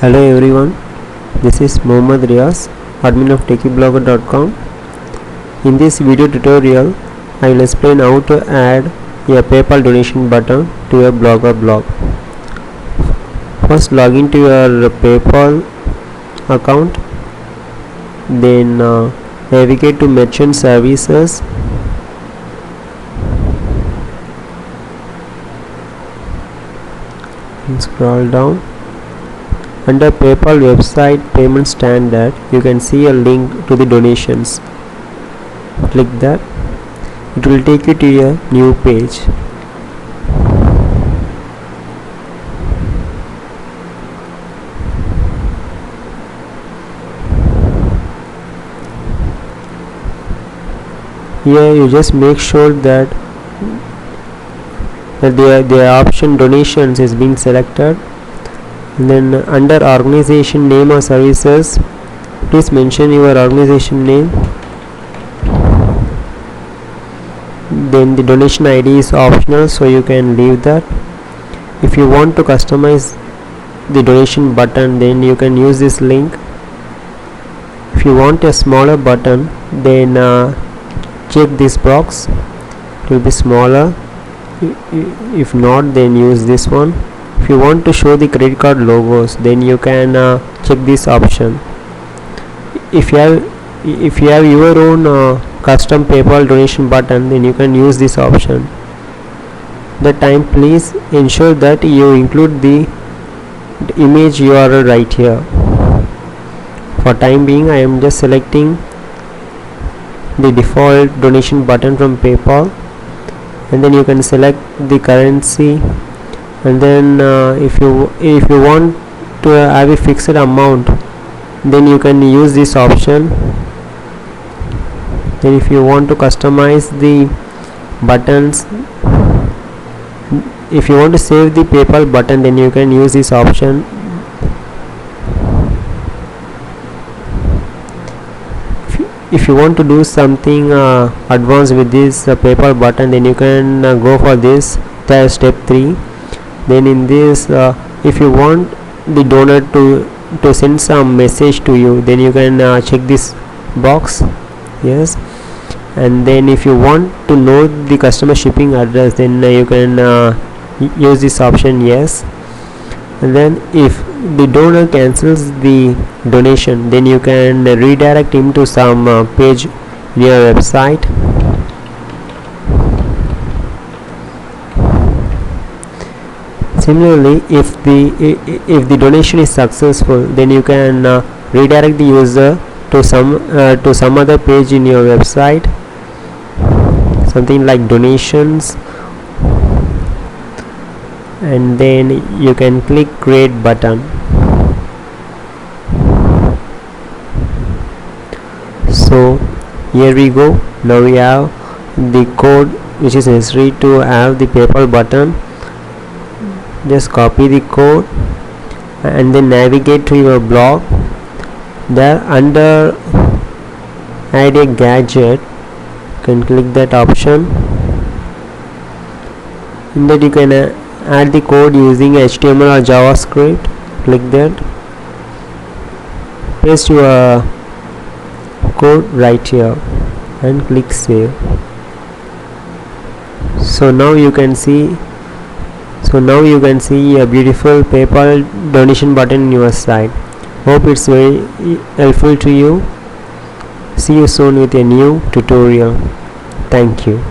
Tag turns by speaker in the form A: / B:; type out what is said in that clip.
A: Hello everyone, this is Mohammad Riaz, admin of techieblogger.com. In this video tutorial, I will explain how to add a PayPal donation button to your Blogger blog. First, log into your PayPal account, then navigate to Merchant Services. And scroll down. Under PayPal website payment standard, you can see a link to the donations. Click that. It will take you to a new page. Here you just make sure that the option donations is being selected. And then under organization name or services, please mention your organization name. Then the donation ID is optional, so you can leave that. If you want to customize the donation button, then you can use this link. If you want a smaller button, then check this box, it will be smaller. If not, then use this one. If you want to show the credit card logos, then you can check this option. If you have your own custom PayPal donation button, then you can use this option. That time, please ensure that you include the image URL right here. For time being, I am just selecting the default donation button from PayPal, and then you can select the currency. And then if you want to have a fixed amount, then you can use this option. Then if you want to customize the buttons, if you want to save the PayPal button, then you can use this option. If you want to do something advanced with this PayPal button, then you can go for this step 3. Then in this, if you want the donor to send some message to you, then you can check this box, yes. And then if you want to know the customer shipping address, then you can use this option, yes. And then if the donor cancels the donation, then you can redirect him to some page in your website. Similarly, if the donation is successful, then you can redirect the user to some other page in your website, something like donations, and then you can click create button. So here we go. Now we have the code which is necessary to have the PayPal button. Just copy the code and then navigate to your blog. There under add a gadget, you can click that option. In that you can add the code using HTML or JavaScript. Click that, paste your code right here and click save. So now you can see a beautiful PayPal donation button in your site. Hope it's very helpful to you. See you soon with a new tutorial. Thank you.